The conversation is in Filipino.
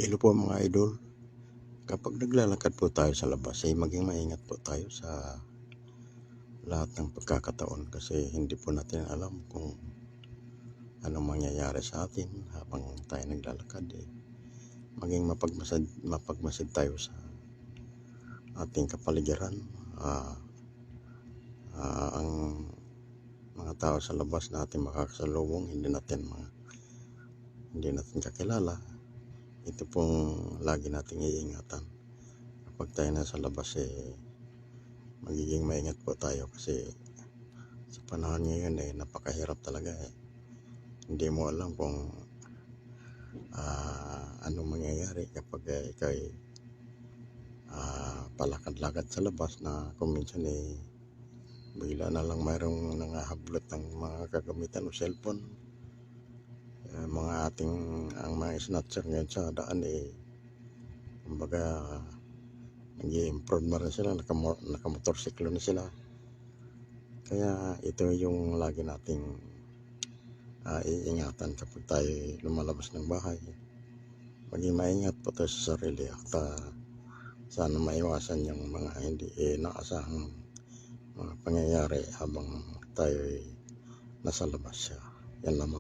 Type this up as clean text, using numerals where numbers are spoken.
Hello po mga idol. Kapag naglalakad po tayo sa labas ay maging maingat po tayo sa lahat ng pagkakataon kasi hindi po natin alam kung anong mangyayari sa atin habang tayo naglalakad. Maging mapagmasid tayo sa ating kapaligiran. Ang mga tao sa labas na ating makakasalubong hindi natin kakilala. Ito pong lagi nating iingatan. Kapag tayo nasa labas magiging maingat po tayo kasi sa panahon ngayon napakahirap talaga. Hindi mo alam kung anong mangyayari kapag ikaw palakad-lakad sa labas na kung minsan bigla na lang mayroong nangahablot ng mga kagamitan o cellphone. Ang mga snatcher ngayon sa daan kumbaga nag-i-improve na rin sila, nakamotorsiklo na sila. Kaya ito yung lagi nating iingatan kapag tayo lumalabas ng bahay. Maging maingat po tayo sa sarili at sana maiwasan yung mga hindi inaasahang mga pangyayari habang tayo nasa labas. Yan lamang.